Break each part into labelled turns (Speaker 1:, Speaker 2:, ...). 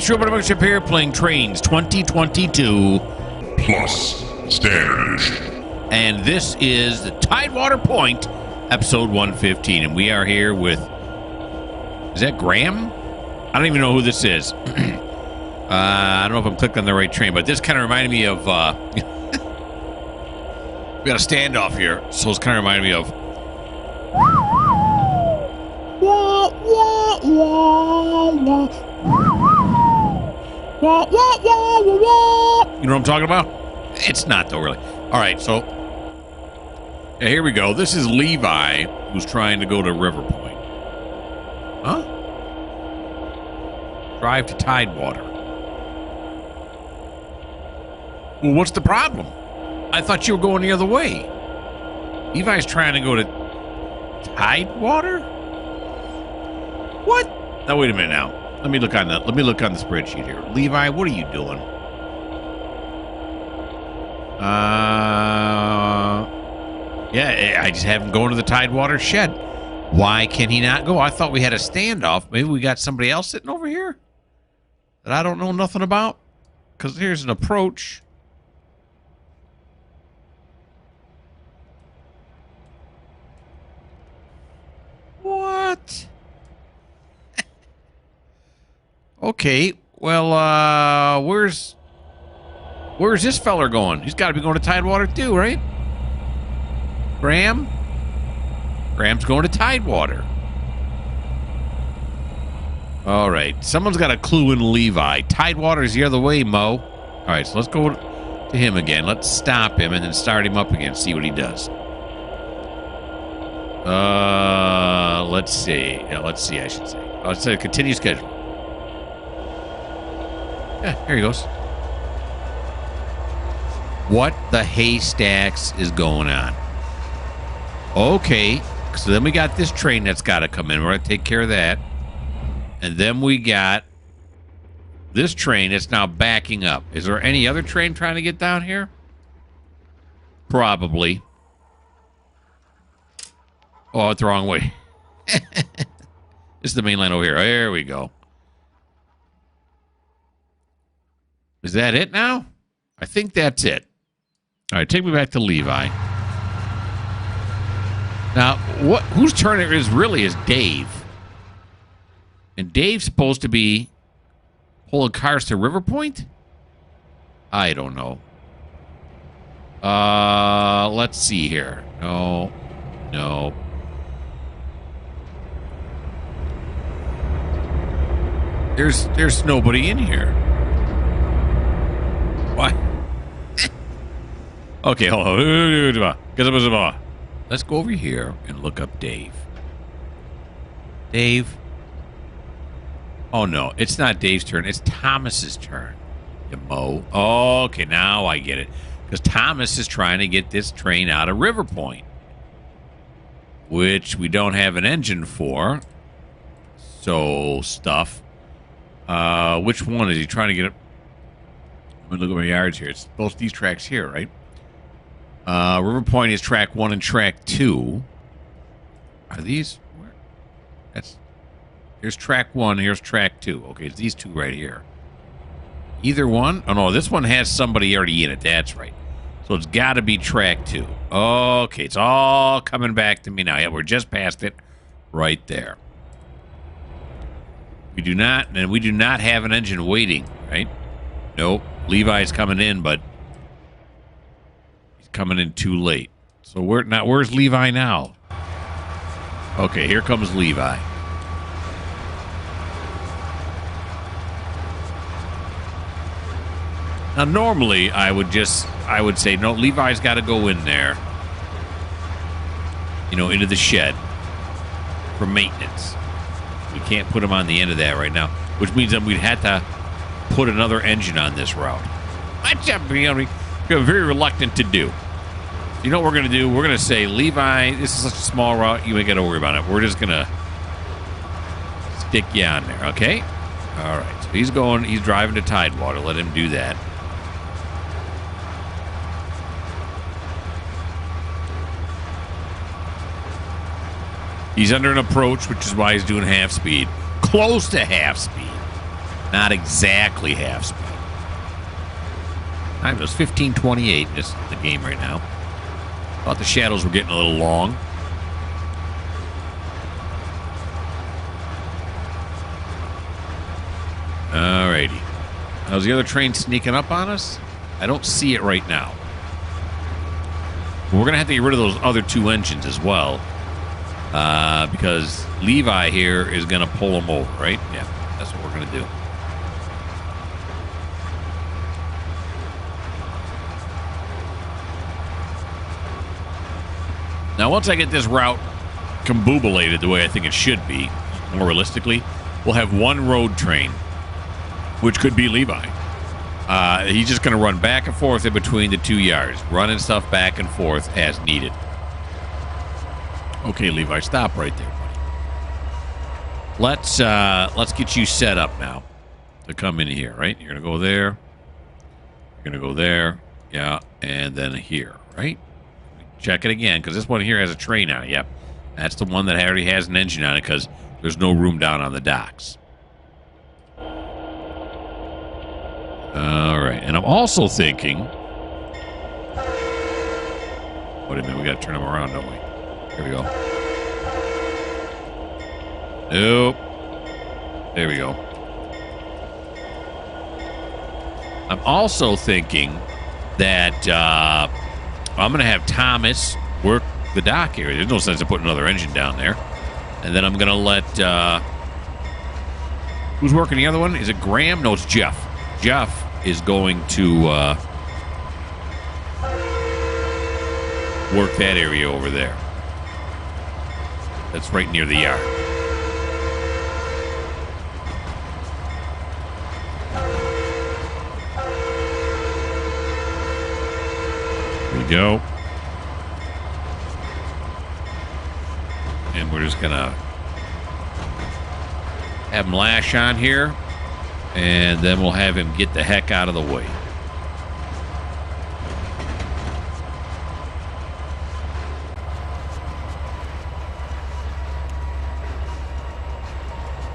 Speaker 1: It's your Mikerowchip here playing Trainz 2022
Speaker 2: Plus Standard Edition.
Speaker 1: And this is the Tidewater Point, episode 115. And we are here with... Is that Graham? I don't even know who this is. I don't know if I'm clicked on the right train, but this kind of reminded me of... we got a standoff here, so it's kind of reminding me of... You know what I'm talking about? It's not, though, really. All right, so... Yeah, here we go. This is Levi, who's trying to go to River Point. Huh? Drive to Tidewater. Well, what's the problem? I thought you were going the other way. Levi's trying to go to Tidewater? What? Now wait a minute now. Let me look on the spreadsheet here. Levi, what are you doing? Yeah, I just have him going to the Tidewater shed. Why can he not go? I thought we had a standoff. Maybe we got somebody else sitting over here that I don't know nothing about. Because here's an approach. What? Okay, well, where's this feller going? He's got to be going to Tidewater too, right? Graham's going to Tidewater. All right, someone's got a clue in Levi. Tidewater's the other way, Mo. All right, so let's go to him again. Let's stop him and then start him up again, see what he does. Let's see. Yeah, let's see, I should say. Let's say continue schedule. Yeah, here he goes. What the haystacks is going on? Okay, so then we got this train that's got to come in. We're going to take care of that. And then we got this train that's now backing up. Is there any other train trying to get down here? Probably. Oh, it's the wrong way. This is the main line over here. There we go. Is that it now? I think that's it. All right, take me back to Levi. Now, whose turn it is really is Dave. And Dave's supposed to be pulling cars to River Point? I don't know. Let's see here. No. There's nobody in here. What? Okay, hold on. Let's go over here and look up Dave. Dave. Oh, no. It's not Dave's turn. It's Thomas's turn. You Mo. Oh, okay, now I get it. Because Thomas is trying to get this train out of River Point. Which we don't have an engine for. So, stuff. Which one is he trying to get up? Let me look at my yards here. It's both these tracks here, right? River Point is track 1 and track 2. Are these? Where? Here's track 1. Here's track 2. Okay, it's these two right here. Either one? Oh, no, this one has somebody already in it. That's right. So it's got to be track 2. Okay, it's all coming back to me now. Yeah, we're just past it right there. We do not have an engine waiting, right? Nope. Levi's coming in, but he's coming in too late. So where's Levi now? Okay, here comes Levi. Now normally I would say no, Levi's got to go in there. You know, into the shed for maintenance. We can't put him on the end of that right now, which means that we'd have to put another engine on this route. Which I'm very reluctant to do. You know what we're going to do? We're going to say, Levi, this is such a small route, you ain't got to worry about it. We're just going to stick you on there, okay? All right, so he's driving to Tidewater. Let him do that. He's under an approach, which is why he's doing half speed. Close to half speed. Not exactly half speed. Time is 15:28 in the game right now. Thought the shadows were getting a little long. Alrighty. How's the other train sneaking up on us? I don't see it right now. We're going to have to get rid of those other two engines as well. Because Levi here is going to pull them over, right? Yeah, that's what we're going to do. Now, once I get this route combobulated the way I think it should be, more realistically, we'll have one road train, which could be Levi. He's just going to run back and forth in between the 2 yards, running stuff back and forth as needed. Okay, Levi, stop right there, buddy. Let's get you set up now to come in here, right? You're going to go there. You're going to go there. Yeah, and then here, right? Check it again, because this one here has a train on it. Yep. That's the one that already has an engine on it, because there's no room down on the docks. All right. And I'm also thinking... Wait a minute. We got to turn them around, don't we? Here we go. Nope. There we go. I'm also thinking that I'm going to have Thomas work the dock area. There's no sense in putting another engine down there. And then I'm going to let... who's working the other one? Is it Graham? No, it's Jeff. Jeff is going to work that area over there. That's right near the yard. There we go. And we're just going to have him lash on here. And then we'll have him get the heck out of the way.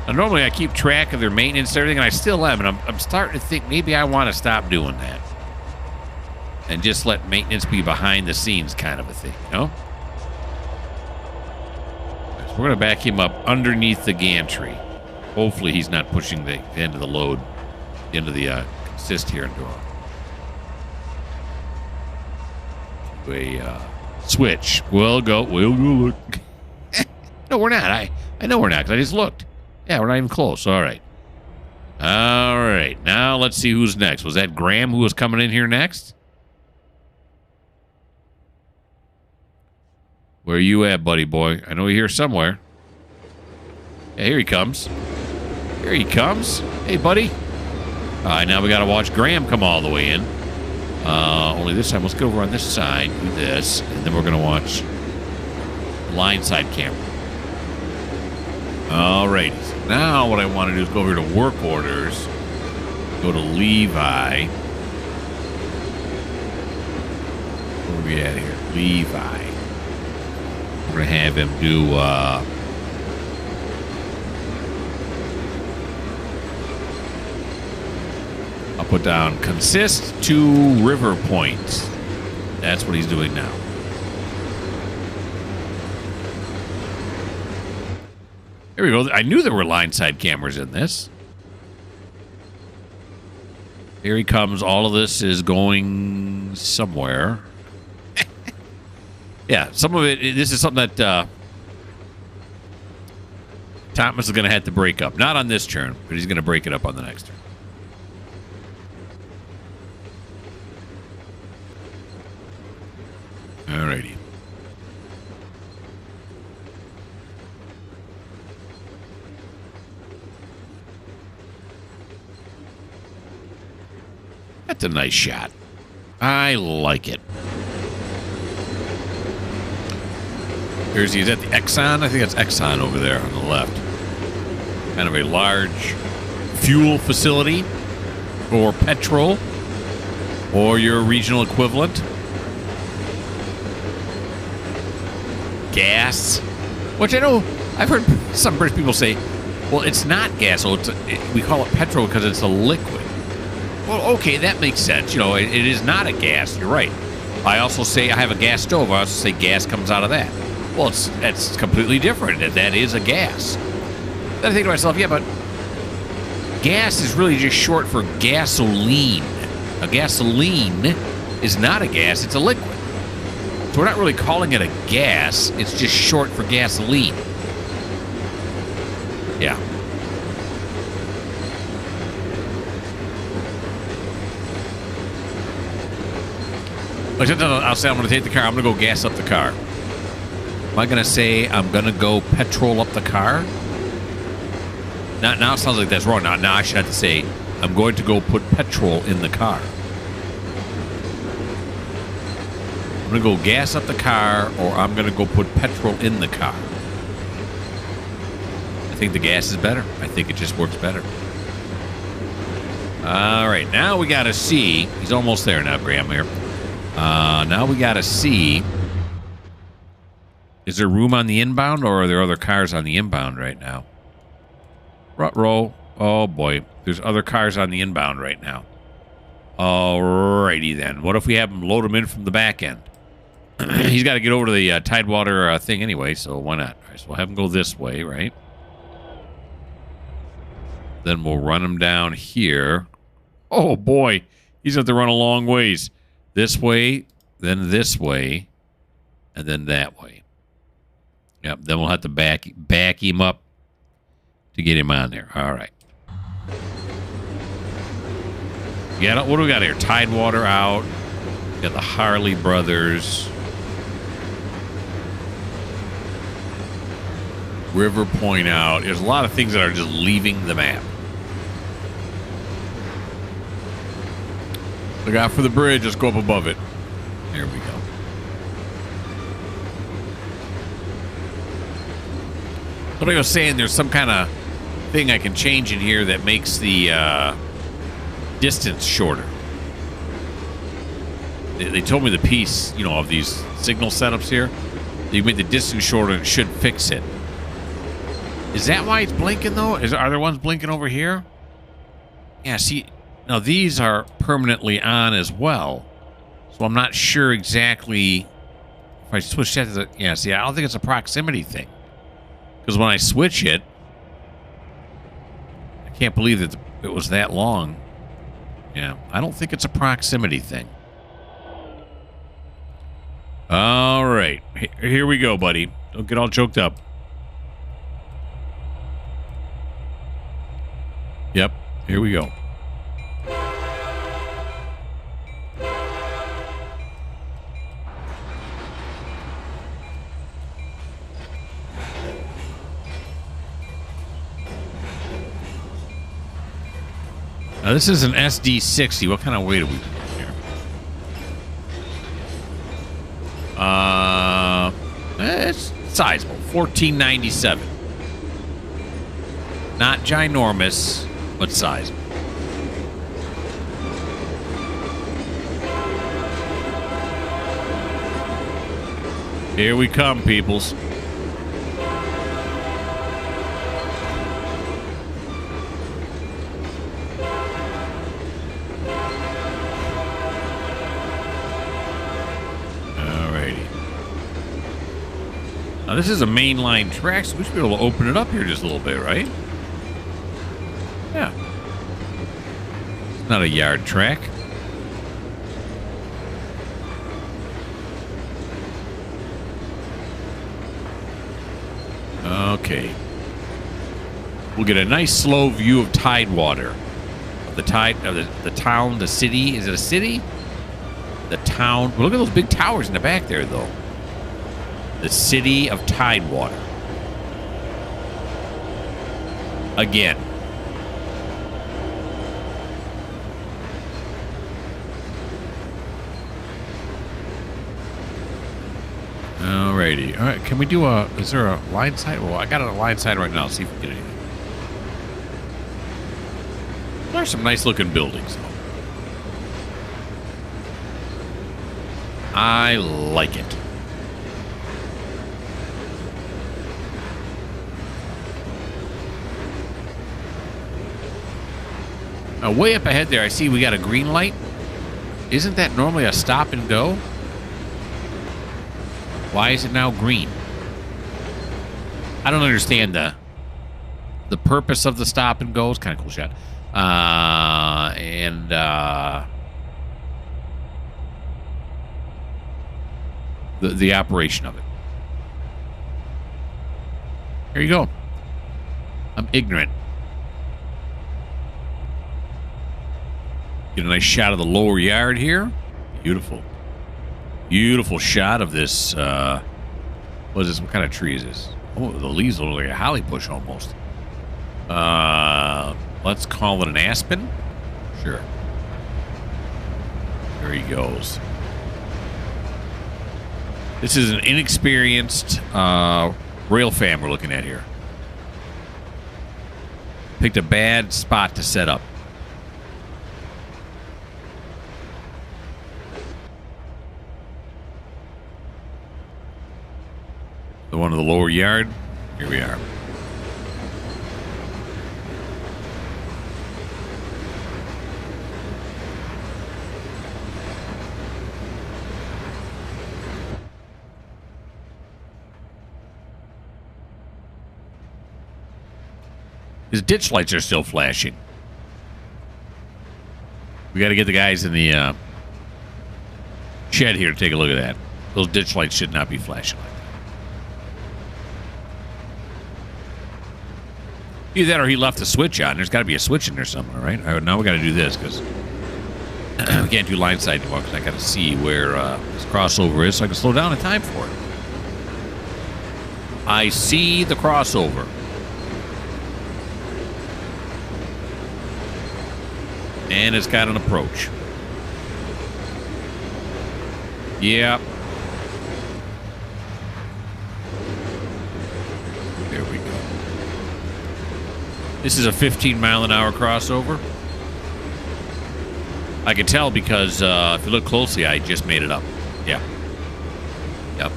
Speaker 1: Now, normally I keep track of their maintenance and everything, and I still am. And I'm starting to think maybe I want to stop doing that. And just let maintenance be behind the scenes kind of a thing, you know? So we're going to back him up underneath the gantry. Hopefully he's not pushing the end of the load into the assist here into a switch. We'll go look. No, we're not. I know we're not, because I just looked. Yeah, we're not even close. All right. All right. Now let's see who's next. Was that Graham who was coming in here next? Where are you at, buddy boy? I know you're here somewhere. Yeah, here he comes. Here he comes. Hey, buddy. All right, now we got to watch Graham come all the way in. Only this time, let's go over on this side, do this, and then we're going to watch line side camera. All right. So now what I want to do is go over to work orders, go to Levi. Where are we at here? Levi. We're going to have him do... I'll put down consist to river point. That's what he's doing now. Here we go. I knew there were line side cameras in this. Here he comes. All of this is going somewhere. Yeah, some of it, this is something that Thomas is going to have to break up. Not on this turn, but he's going to break it up on the next turn. Alrighty. That's a nice shot. I like it. Is that the Exxon? I think that's Exxon over there on the left. Kind of a large fuel facility for petrol or your regional equivalent. Gas, which I know I've heard some British people say Well, it's not gas. So we call it petrol because it's a liquid. Well, okay, that makes sense. You know, it is not a gas. You're right. I also say I have a gas stove. I also say gas comes out of that. Well, it's completely different. That is a gas. Then I think to myself, yeah, but gas is really just short for gasoline. A gasoline is not a gas. It's a liquid. So we're not really calling it a gas. It's just short for gasoline. Yeah. I'll say I'm going to take the car. I'm going to go gas up the car. Am I going to say I'm going to go petrol up the car? Now it sounds like that's wrong. Now I should have to say I'm going to go put petrol in the car. I'm going to go gas up the car, or I'm going to go put petrol in the car. I think the gas is better. I think it just works better. All right, now we got to see. He's almost there now, Graham, here. Now we got to see. Is there room on the inbound, or are there other cars on the inbound right now? Ruh-roh. Oh, boy. There's other cars on the inbound right now. Alrighty, then. What if we have him load them in from the back end? He's got to get over to the Tidewater thing anyway, so why not? All right, so we'll have him go this way, right? Then we'll run him down here. Oh, boy. He's going to have to run a long ways. This way, then this way, and then that way. Yep, then we'll have to back him up to get him on there. All right. Yeah, what do we got here? Tidewater out. We got the Harley Brothers. River Point out. There's a lot of things that are just leaving the map. Look out for the bridge. Let's go up above it. There we go. What I was saying, there's some kind of thing I can change in here that makes the distance shorter. They told me the piece, you know, of these signal setups here. You make the distance shorter and it should fix it. Is that why it's blinking, though? Are there ones blinking over here? Yeah, see, now these are permanently on as well. So I'm not sure exactly if I switch that to the... Yeah, see, I don't think it's a proximity thing. Because when I switch it, I can't believe that it was that long. Yeah, I don't think it's a proximity thing. All right. Here we go, buddy. Don't get all choked up. Yep, here we go. Now, this is an SD60. What kind of weight are we doing here? It's sizable. 1497. Not ginormous, but sizable. Here we come, peoples. Now, this is a mainline track, so we should be able to open it up here just a little bit, right? Yeah. It's not a yard track. Okay. We'll get a nice slow view of Tidewater. Of the town, the city. Is it a city? The town. Well, look at those big towers in the back there, though. The city of Tidewater. Again. Alrighty. Alright, can we do is there a line sight? Well, I got a line sight right now. See if we can get anything. There are some nice looking buildings, though. I like it. Way up ahead there, I see we got a green light. Isn't that normally a stop and go? Why is it now green? I don't understand the purpose of the stop and go. It's kind of cool shot. The operation of it. Here you go. I'm ignorant. Get a nice shot of the lower yard here. Beautiful. Beautiful shot of this. What is this? What kind of tree is this? Oh, the leaves look like a holly bush almost. Let's call it an aspen. Sure. There he goes. This is an inexperienced rail fan we're looking at here. Picked a bad spot to set up. The one in the lower yard. Here we are. His ditch lights are still flashing. We got to get the guys in the shed here to take a look at that. Those ditch lights should not be flashing like that. Either that or he left the switch on. There's got to be a switch in there somewhere, right? All right, now we got to do this because we can't do line side anymore because I got to see where this crossover is so I can slow down in time for it. I see the crossover. And it's got an approach. Yep. There we go. This is a 15-mile-an-hour crossover. I can tell because if you look closely, I just made it up. Yeah. Yep.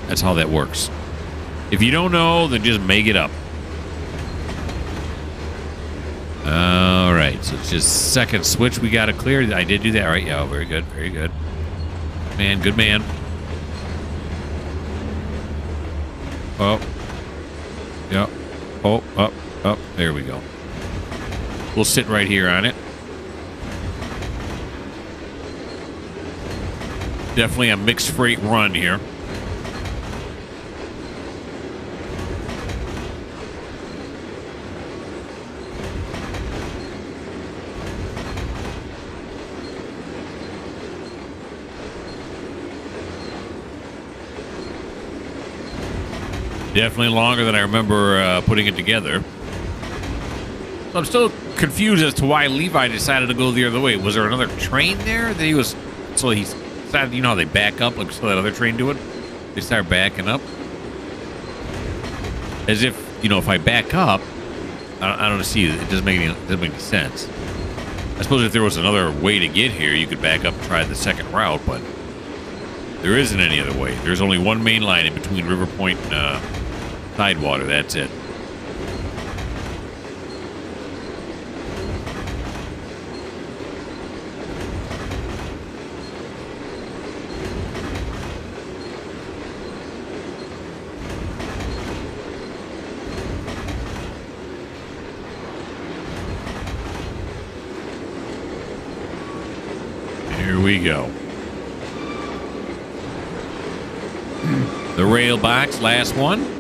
Speaker 1: That's how that works. If you don't know, then just make it up. All right, so it's just second switch we got to clear. I did do that, right? Yeah, very good, very good. Man, good man. Oh. Yeah. Oh, up, up. There we go. We'll sit right here on it. Definitely a mixed freight run here. Definitely longer than I remember putting it together. So I'm still confused as to why Levi decided to go the other way. Was there another train there that he was... So he decided, you know how they back up like so that other train do it? They start backing up. As if, you know, if I back up, I don't see it. It doesn't make any sense. I suppose if there was another way to get here, you could back up and try the second route, but there isn't any other way. There's only one main line in between River Point and Tidewater. That's it. Here we go. The rail box, last one.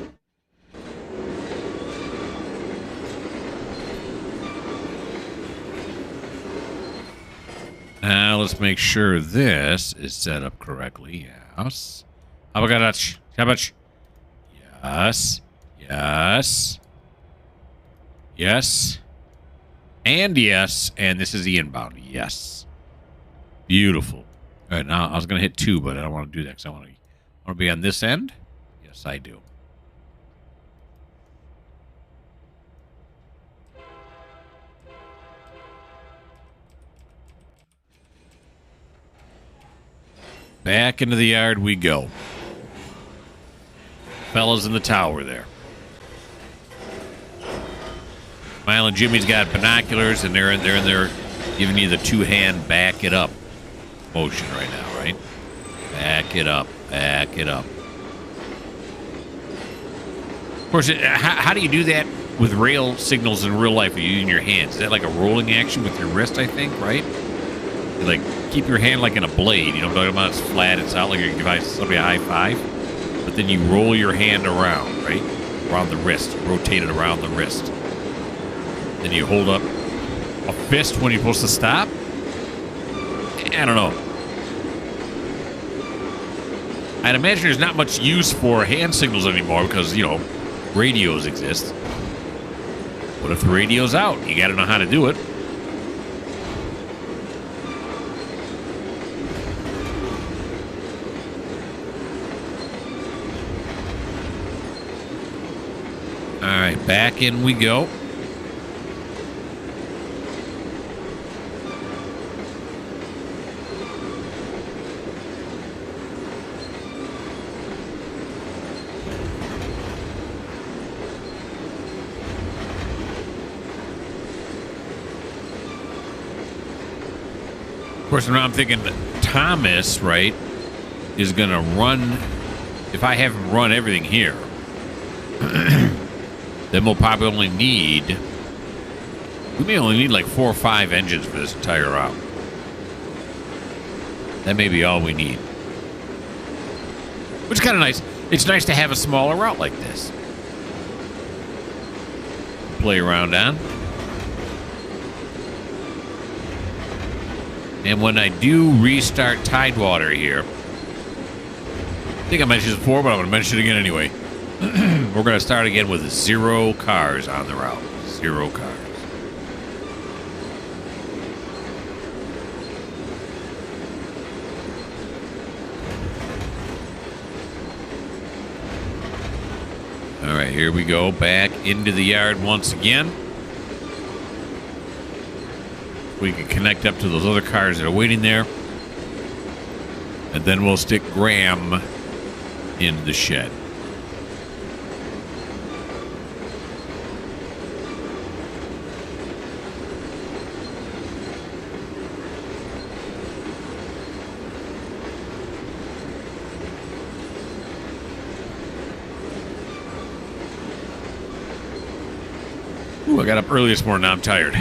Speaker 1: Now let's make sure this is set up correctly. Yes. Yes. Yes. Yes. And yes. And this is the inbound. Yes. Beautiful. All right, now I was going to hit 2, but I don't want to do that because I want to be on this end. Yes, I do. Back into the yard we go. Fellas in the tower there. Mile and Jimmy's got binoculars, and they're in there giving you the two-hand back it up motion right now, right? Back it up, back it up. Of course, how do you do that with rail signals in real life? Are you using your hands? Is that like a rolling action with your wrist, I think, right? You like keep your hand like in a blade. You know what I'm talking about? It's flat. It's out like you give somebody a high five. But then you roll your hand around, right? Around the wrist. Rotate it around the wrist. Then you hold up a fist when you're supposed to stop. I don't know. I'd imagine there's not much use for hand signals anymore because, you know, radios exist. What if the radio's out? You got to know how to do it. All right, back in we go. Of course, now I'm thinking that Thomas, right, is going to run. If I have him run everything here, then we'll probably only need. We may only need like 4 or 5 engines for this entire route. That may be all we need. Which is kind of nice. It's nice to have a smaller route like this. Play around on. And when I do restart Tidewater here, I think I mentioned it before, but I'm going to mention it again anyway. We're going to start again with 0 cars on the route. 0 cars. All right, here we go. Back into the yard once again. We can connect up to those other cars that are waiting there. And then we'll stick Graham in the shed. Ooh, I got up early this morning. Now I'm tired.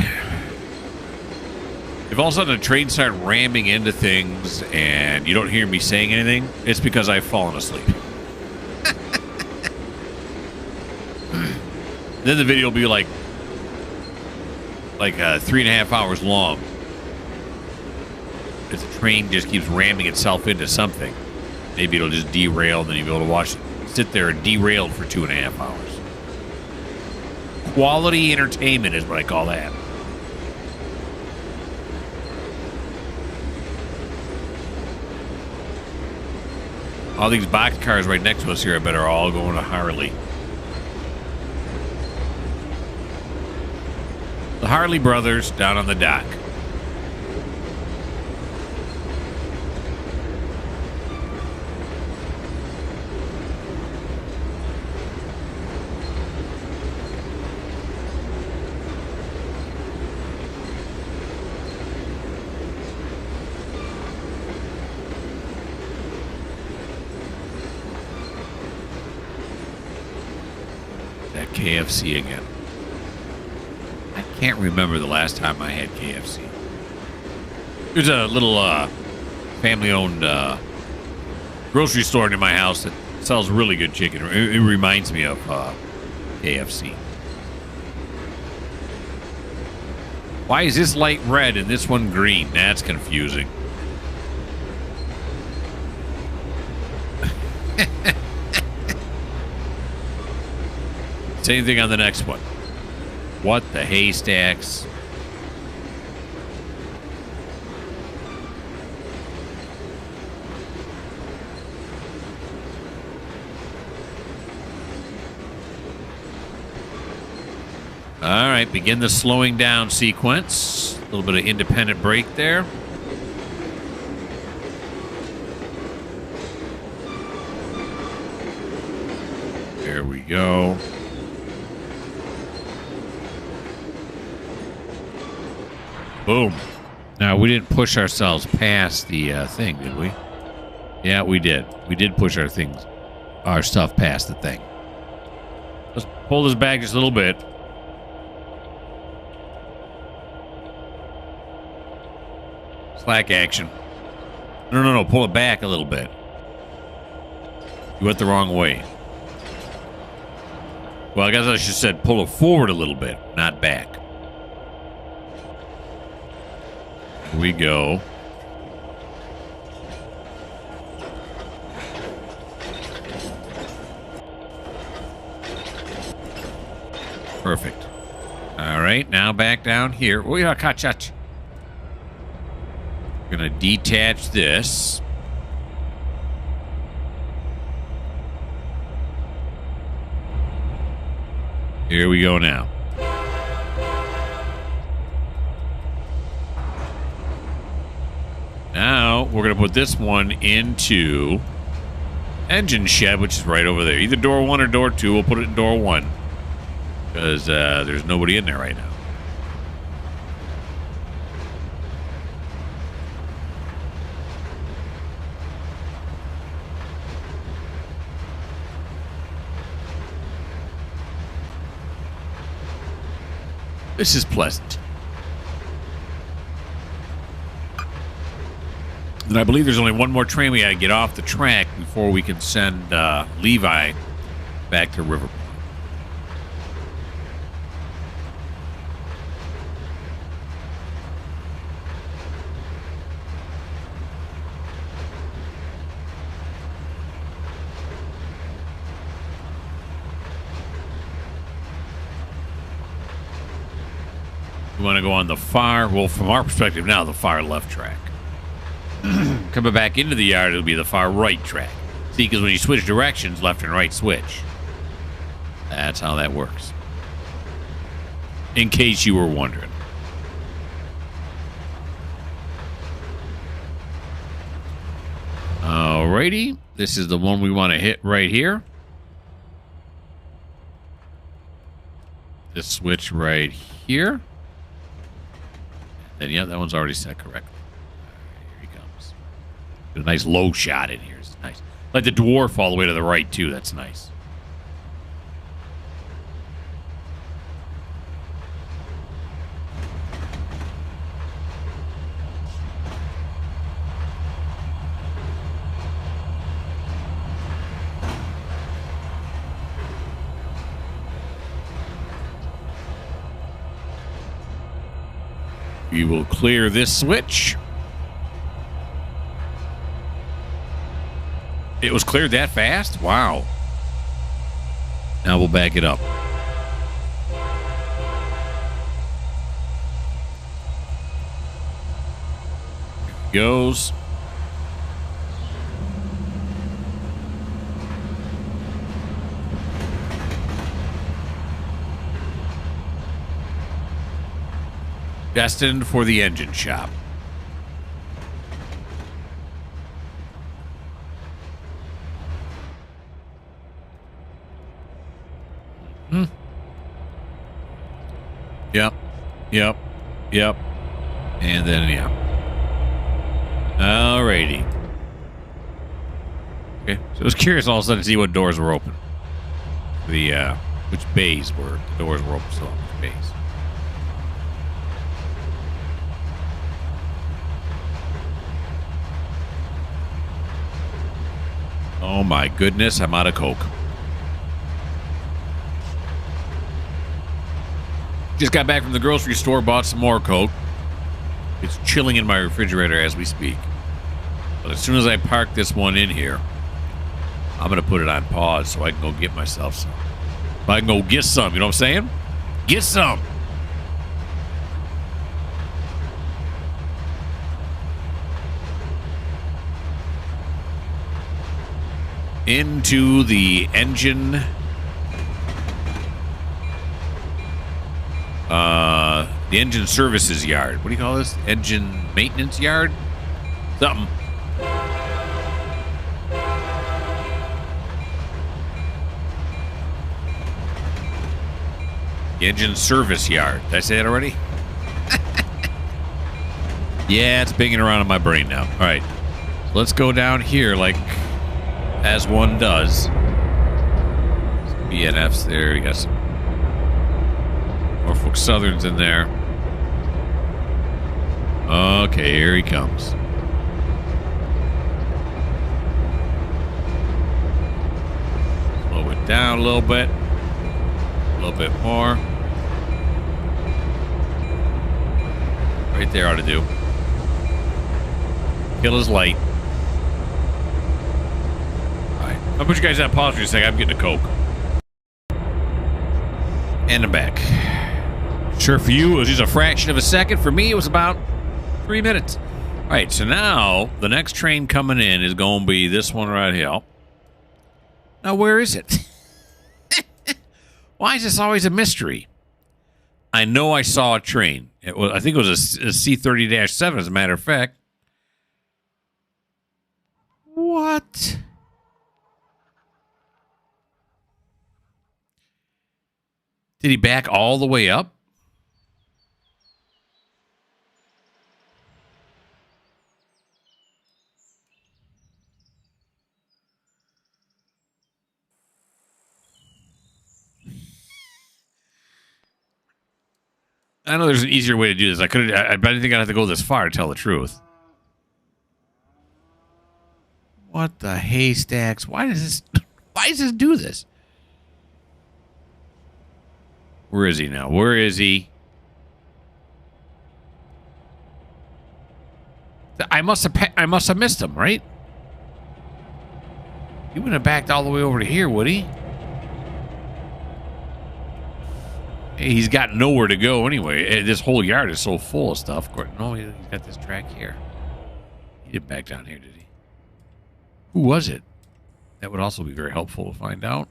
Speaker 1: If all of a sudden a train starts ramming into things and you don't hear me saying anything, it's because I've fallen asleep. Then the video will be like 3.5 hours long. As the train just keeps ramming itself into something. Maybe it'll just derail and then you'll be able to watch it sit there and derail for 2.5 hours. Quality entertainment is what I call that. All these box cars right next to us here, I bet, are all going to Harley. The Harley brothers down on the dock. KFC again. I can't remember the last time I had KFC. There's a little family-owned grocery store near my house that sells really good chicken. It reminds me of KFC. Why is this light red and this one green? That's confusing. Same thing on the next one. What the haystacks? All right, begin the slowing down sequence. A little bit of independent brake there. There we go. Boom. Now, we didn't push ourselves past the thing, did we? Yeah, we did. We did push our stuff past the thing. Let's pull this back just a little bit. Slack action. No. Pull it back a little bit. You went the wrong way. Well, I guess I should have said pull it forward a little bit, not back. Here we go. Perfect. All right, now back down here. Oh, yeah, catch. We're going to detach this. Here we go now. Now, we're going to put this one into engine shed, which is right over there. Either door 1 or door 2. We'll put it in door 1. Because there's nobody in there right now. This is pleasant. And I believe there's only one more train we got to get off the track before we can send Levi back to Riverport. We want to go on the far, well, from our perspective now, the far left track. Coming back into the yard, it'll be the far right track. See, because when you switch directions, left and right switch. That's how that works. In case you were wondering. Alrighty. This is the one we want to hit right here. This switch right here. And yeah, that one's already set correctly. Here he comes. Get a nice low shot in here. It's nice. Like the dwarf all the way to the right, too. That's nice. We will clear this switch. It was cleared that fast? Wow. Now we'll back it up. Here it goes. Destined for the engine shop. Yep. And then, yeah. Alrighty. Okay, so I was curious all of a sudden to see what doors were open. Which bays were, the doors were open, so which bays. Oh my goodness, I'm out of Coke. Just got back from the grocery store, bought some more Coke. It's chilling in my refrigerator as we speak. But as soon as I park this one in here, I'm going to put it on pause so I can go get myself some. So I can go get some, you know what I'm saying? Get some! Into the engine. The engine services yard. What do you call this? Engine maintenance yard? Something. The engine service yard. Did I say that already? Yeah, it's banging around in my brain now. All right. Let's go down here like as one does. Some BNFs there. You got some Norfolk Southerns in there. Okay, here he comes. Slow it down a little bit. A little bit more. Right there ought to do. Kill his light. Alright. I'll put you guys on pause for a second. I'm getting a Coke. And I'm back. Sure, for you, it was just a fraction of a second. For me, it was about 3 minutes. Alright, so now the next train coming in is going to be this one right here. Now, where is it? Why is this always a mystery? I know I saw a train. I think it was a C-30-7, as a matter of fact. What? Did he back all the way up? I know there's an easier way to do this. I didn't think I'd have to go this far to tell the truth. What the haystacks? Why does this do this? Where is he now? Where is he? I must have missed him, right? He wouldn't have backed all the way over to here, would he? Hey, he's got nowhere to go anyway. This whole yard is so full of stuff. No, he's got this track here. He didn't back down here, did he? Who was it? That would also be very helpful to find out.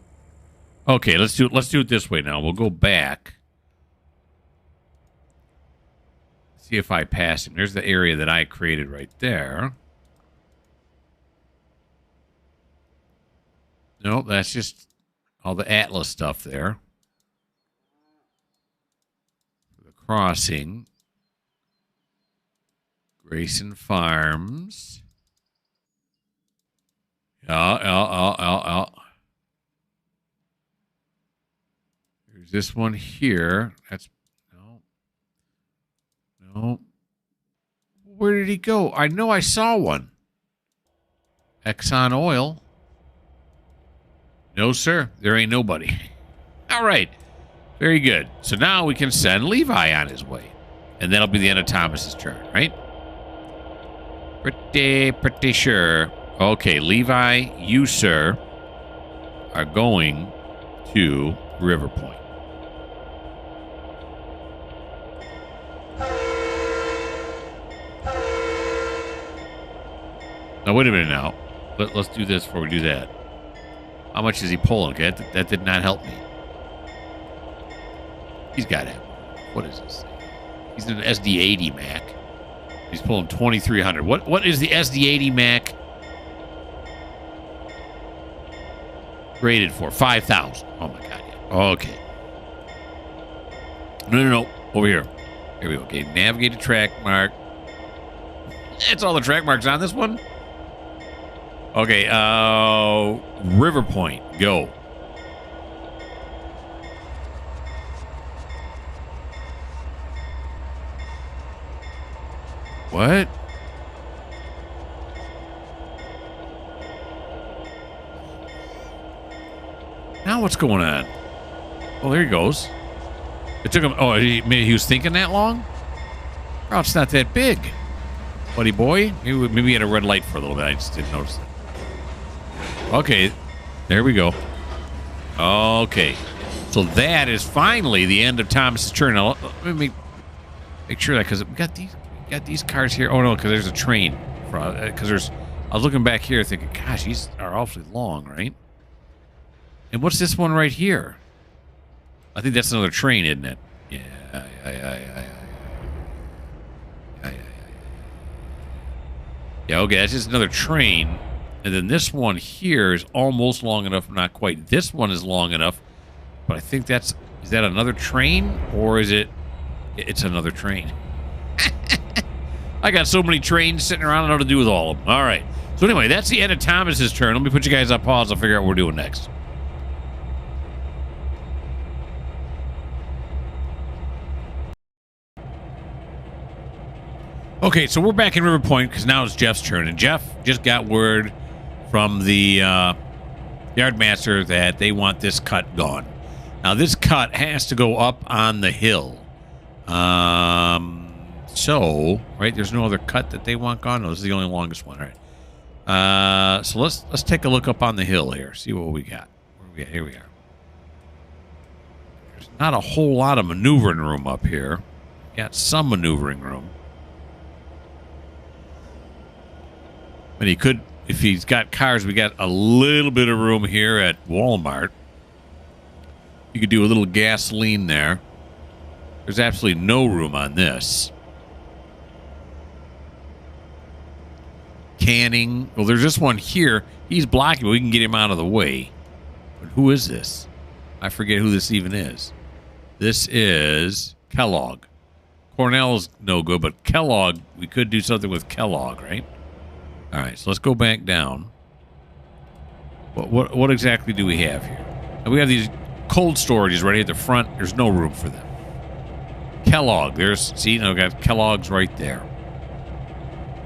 Speaker 1: Okay, let's do it this way now. We'll go back. See if I pass him. There's the area that I created right there. No, that's just all the Atlas stuff there. The crossing. Grayson Farms. There's this one here. That's no. Where did he go? I know I saw one. Exxon Oil. No, sir. There ain't nobody. All right. Very good. So now we can send Levi on his way. And that'll be the end of Thomas's turn, right? Pretty sure. Okay, Levi, you, sir, are going to River Point. Now, wait a minute now. Let's do this before we do that. How much is he pulling? Okay, that did not help me. He's got it. What is this? He's an SD80 Mac. He's pulling 2,300. What is the SD80 Mac rated for? 5,000. Oh my God. Yeah. Okay. No. Over here. Here we go. Okay, navigate to track mark. That's all the track marks on this one. Okay, River Point, go. What? Now what's going on? Oh, there he goes. It took him. Oh, maybe he was thinking that long? Oh, it's not that big, buddy boy. Maybe he had a red light for a little bit. I just didn't notice it. Okay, there we go. Okay, so that is finally the end of Thomas's turn. Now, let me make sure that, because we got these cars here. Oh no, because there's a train. Because I was looking back here thinking, gosh, these are awfully long, right? And what's this one right here? I think that's another train, isn't it? Yeah. Yeah, okay, that's just another train. And then this one here is almost long enough, not quite. This one is long enough, but I think is that another train? Or is it's another train? I got so many trains sitting around, I don't know what to do with all of them. All right. So anyway, that's the end of Thomas's turn. Let me put you guys on pause. I'll figure out what we're doing next. Okay, so we're back in River Point because now it's Jeff's turn. And Jeff just got word from the yardmaster that they want this cut gone. Now, this cut has to go up on the hill. So, right, there's no other cut that they want gone? No, this is the only longest one. All right. So let's take a look up on the hill here. See what we got. Where we at? Here we are. There's not a whole lot of maneuvering room up here. Got some maneuvering room. But he could, if he's got cars, we got a little bit of room here at Walmart. You could do a little gasoline there. There's absolutely no room on this. Canning. Well, there's this one here. He's blocking, but we can get him out of the way. But who is this? I forget who this even is. This is Kellogg. Cornell's no good, but Kellogg, we could do something with Kellogg, right? All right, so let's go back down. What exactly do we have here? And we have these cold storages right at the front. There's no room for them. Kellogg, see, we got Kellogg's right there.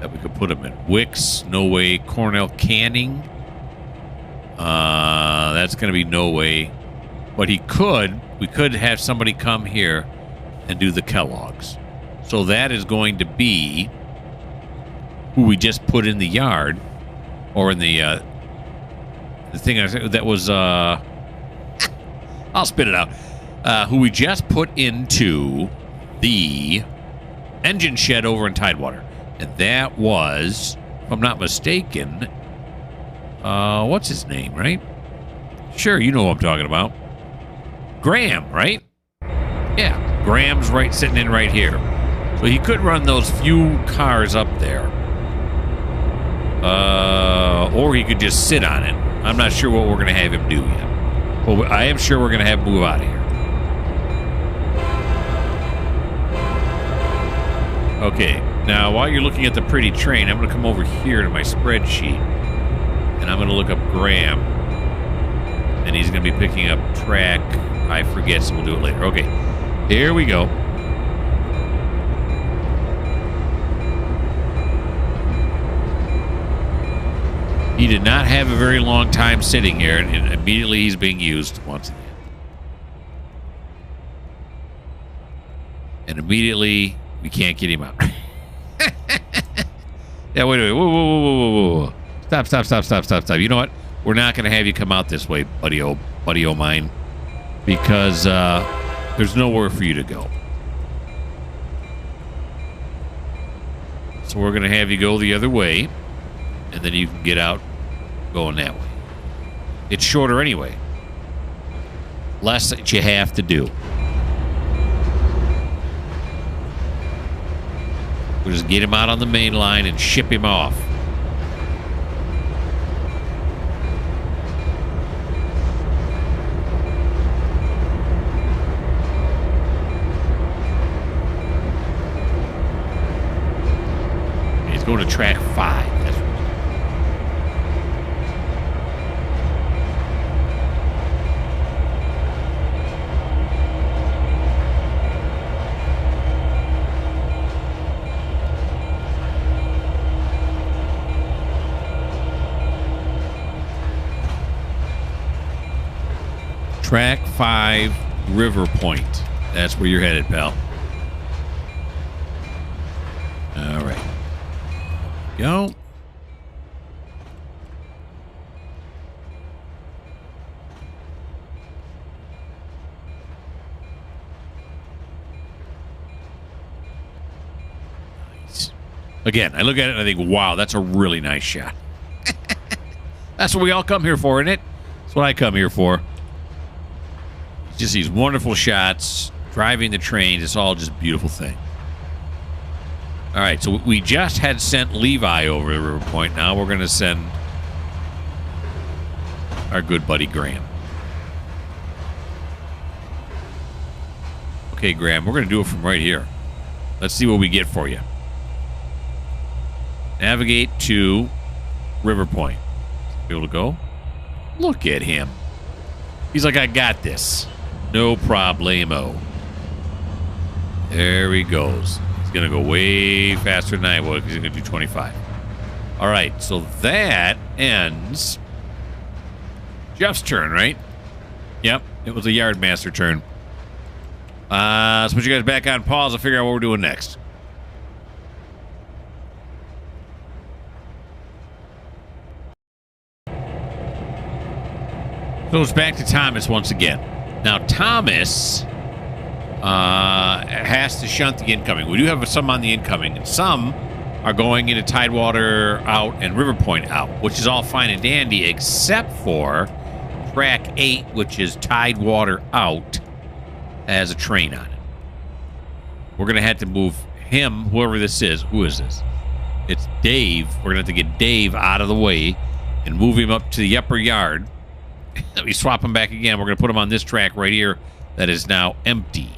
Speaker 1: That we could put them in. Wicks, no way. Cornell Canning. That's going to be no way. But we could have somebody come here and do the Kellogg's. So that is going to be who we just put in the yard, or in the thing that was, I'll spit it out. Who we just put into the engine shed over in Tidewater. And that was, if I'm not mistaken, what's his name, right? Sure, you know what I'm talking about. Graham, right? Yeah, Graham's sitting in right here. So he could run those few cars up there. Or he could just sit on it. I'm not sure what we're going to have him do yet. But I am sure we're going to have him move out of here. Okay, now while you're looking at the pretty train, I'm going to come over here to my spreadsheet. And I'm going to look up Graham. And he's going to be picking up track. I forget, so we'll do it later. Okay, here we go. He did not have a very long time sitting here, and immediately he's being used once again. And immediately, we can't get him out. Yeah, wait a minute. Whoa. Stop. You know what? We're not going to have you come out this way, buddy o' mine, because there's nowhere for you to go. So we're going to have you go the other way, and then you can get out going that way. It's shorter anyway. Less that you have to do. We'll just get him out on the main line and ship him off. He's going to track 5. That's right. Track 5, River Point. That's where you're headed, pal. All right. Go. Nice. Again, I look at it and I think, wow, that's a really nice shot. That's what we all come here for, isn't it? That's what I come here for. Just these wonderful shots, driving the trains. It's all just a beautiful thing. All right, so we just had sent Levi over to River Point. Now we're going to send our good buddy Graham. Okay, Graham, we're going to do it from right here. Let's see what we get for you. Navigate to River Point. Be able to go? Look at him. He's like, I got this. No problemo. There he goes. He's going to go way faster than I would because he's going to do 25. All right, so that ends Jeff's turn, right? Yep, it was a Yardmaster turn. Let's put you guys back on pause and figure out what we're doing next. So it's back to Thomas once again. Now, Thomas has to shunt the incoming. We do have some on the incoming, and some are going into Tidewater out and River Point out, which is all fine and dandy, except for Track 8, which is Tidewater out, has a train on it. We're going to have to move him, whoever this is. Who is this? It's Dave. We're going to have to get Dave out of the way and move him up to the upper yard. Let me swap him back again. We're going to put him on this track right here that is now empty.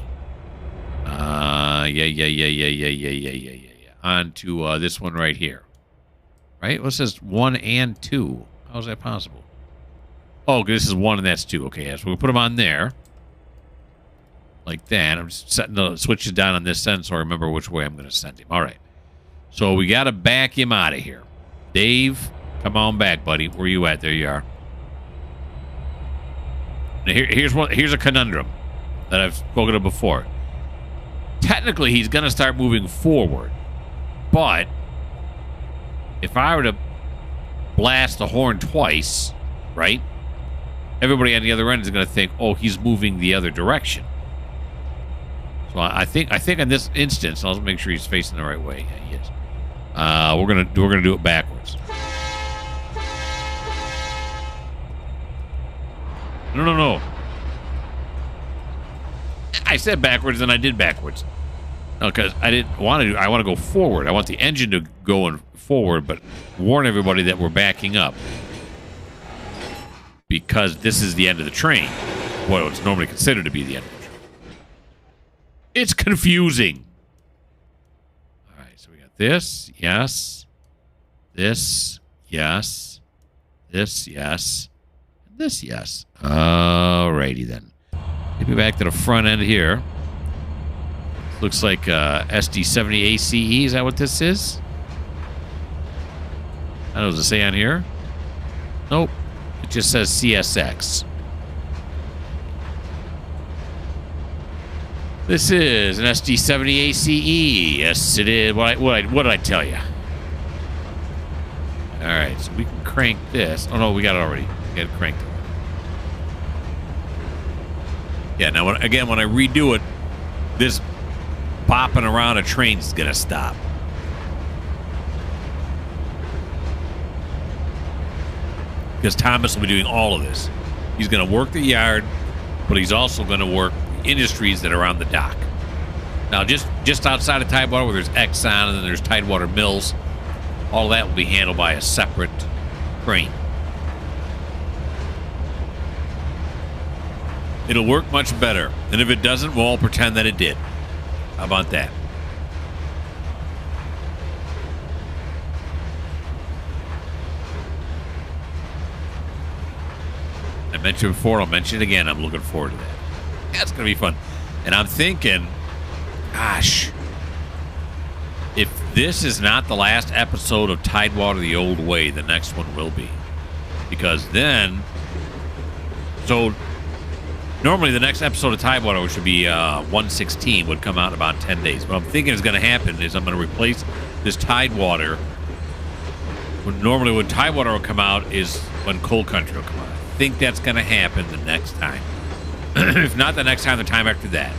Speaker 1: Yeah. On to this one right here. Right? What says 1 and 2? How is that possible? Oh, this is 1 and that's 2. Okay, yeah, so we'll put him on there. Like that. I'm just setting the switches down on this end so I remember which way I'm going to send him. All right. So we got to back him out of here. Dave, come on back, buddy. Where you at? There you are. Now here's a conundrum that I've spoken of before. Technically, he's going to start moving forward. But if I were to blast the horn twice, right? Everybody on the other end is going to think, "Oh, he's moving the other direction." So I think in this instance, I'll make sure he's facing the right way. Yeah, he is. We're gonna do it backwards. No. I said backwards, and I did backwards. No, because I didn't want to. I want to go forward. I want the engine to go forward, but warn everybody that we're backing up because this is the end of the train. What it's normally considered to be the end of the train. It's confusing. All right, so we got this, yes, this, yes, this, yes, this, yes. All righty then. Get me back to the front end here. Looks like SD70 ACE. Is that what this is? I don't know. Does it say on here? Nope. It just says CSX. This is an SD70 ACE. Yes, it is. What did I tell you? All right, so we can crank this. Oh no, we got it already. We got it cranked. Yeah. Now, when I redo it, this bopping around a train is gonna stop. Because Thomas will be doing all of this. He's gonna work the yard, but he's also gonna work industries that are on the dock. Now, just outside of Tidewater, where there's Exxon and then there's Tidewater Mills, all that will be handled by a separate train. It'll work much better, and if it doesn't, we'll all pretend that it did. How about that? I mentioned before, I'll mention it again. I'm looking forward to that. That's going to be fun. And I'm thinking, gosh, if this is not the last episode of Tidewater the Old Way, the next one will be. Because then, so normally the next episode of Tidewater, which would be 116, would come out in about 10 days. What I'm thinking is going to happen is I'm going to replace this Tidewater. Normally when Tidewater will come out is when Coal Country will come out. I think that's going to happen the next time. If not the next time, the time after that.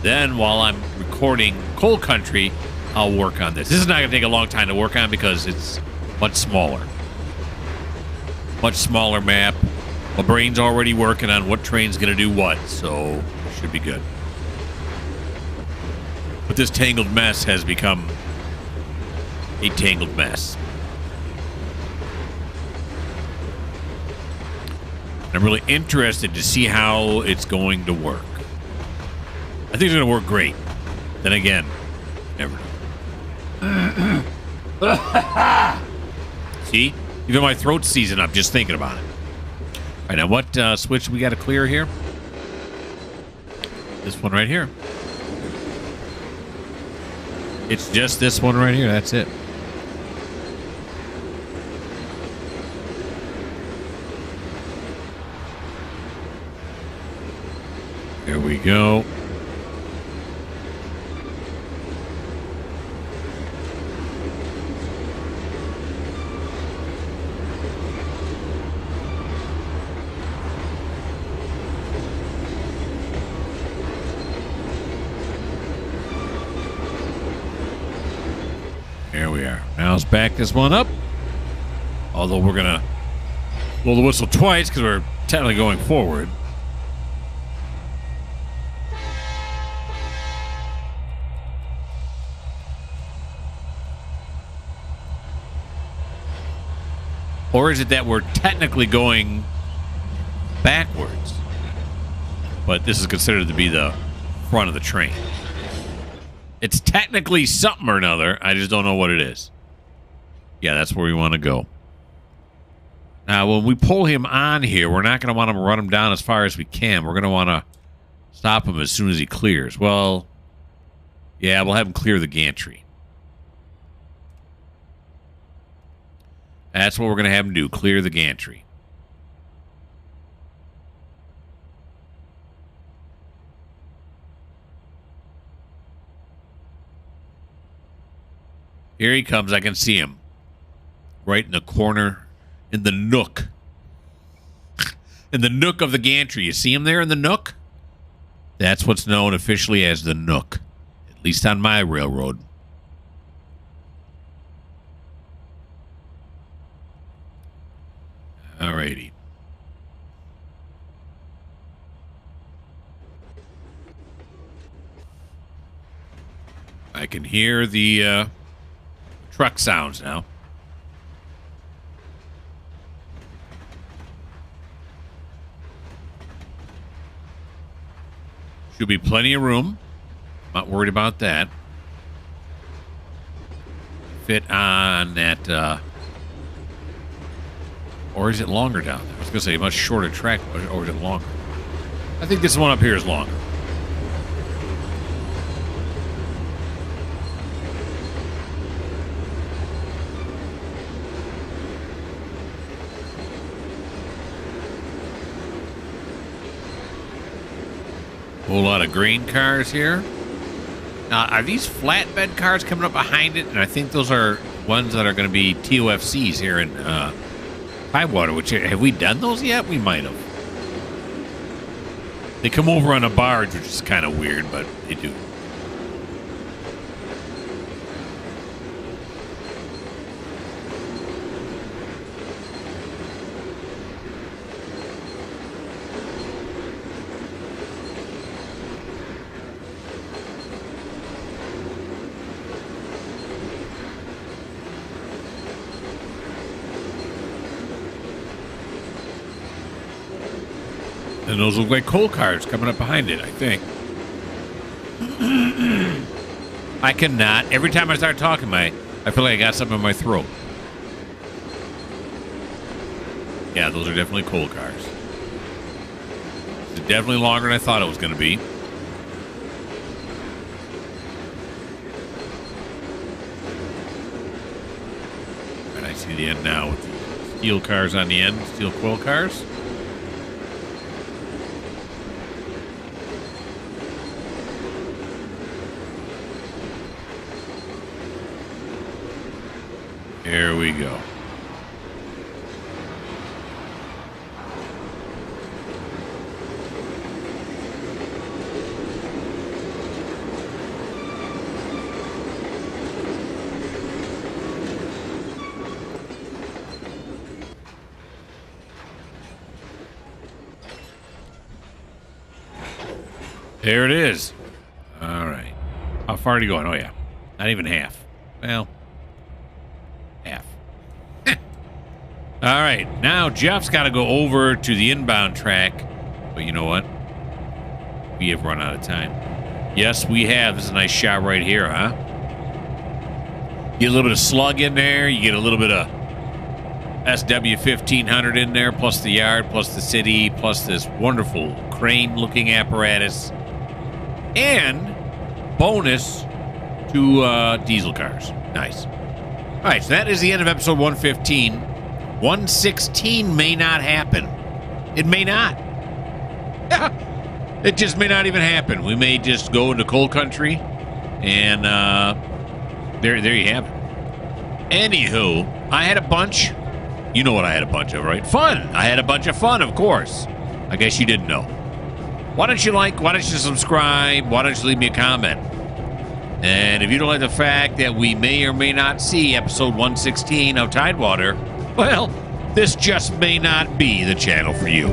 Speaker 1: Then while I'm recording Coal Country, I'll work on this. This is not going to take a long time to work on because it's much smaller. Much smaller map. My brain's already working on what train's going to do what, so it should be good. But this tangled mess has become a tangled mess. I'm really interested to see how it's going to work. I think it's going to work great. Then again, never know. See? Even my throat's seizing up just thinking about it. All right, now what switch we got to clear here? This one right here. It's just this one right here. That's it. There we go. There we are. Now let's back this one up. Although we're going to blow the whistle twice because we're technically going forward. Or is it that we're technically going backwards? But this is considered to be the front of the train. It's technically something or another. I just don't know what it is. Yeah, that's where we want to go. Now, when we pull him on here, we're not going to want to run him down as far as we can. We're going to want to stop him as soon as he clears. Well, yeah, we'll have him clear the gantry. That's what we're going to have him do, clear the gantry. Here he comes. I can see him. Right in the corner, in the nook. In the nook of the gantry. You see him there in the nook? That's what's known officially as the nook. At least on my railroad. Alrighty. I can hear the truck sounds now. Should be plenty of room. Not worried about that. Fit on that, or is it longer down there? I was going to say a much shorter track, or is it longer? I think this one up here is longer. Whole lot of green cars here. Now, are these flatbed cars coming up behind it? And I think those are ones that are going to be TOFCs here in Tidewater. Which, have we done those yet? We might have. They come over on a barge, which is kind of weird, but they do. And those look like coal cars coming up behind it, I think. I cannot. Every time I start talking, I feel like I got something in my throat. Yeah, those are definitely coal cars. It's definitely longer than I thought it was going to be. And I see the end now with the steel cars on the end, steel coil cars. Here we go. There it is. All right. How far are you going? Oh, yeah. Not even half. Well, half. All right. Now, Jeff's got to go over to the inbound track. But you know what? We have run out of time. Yes, we have. This is a nice shot right here, huh? get a little bit of slug in there. You get a little bit of SW1500 in there, plus the yard, plus the city, plus this wonderful crane-looking apparatus, and bonus to diesel cars. Nice. All right, so that is the end of episode 115. 116 may not happen. It may not. It just may not even happen. We may just go into coal country, and there you have it. Anywho, I had a bunch. You know what I had a bunch of, right? Fun. I had a bunch of fun, of course. I guess you didn't know. Why don't you like? Why don't you subscribe? Why don't you leave me a comment? And if you don't like the fact that we may or may not see episode 116 of Tidewater, well, this just may not be the channel for you.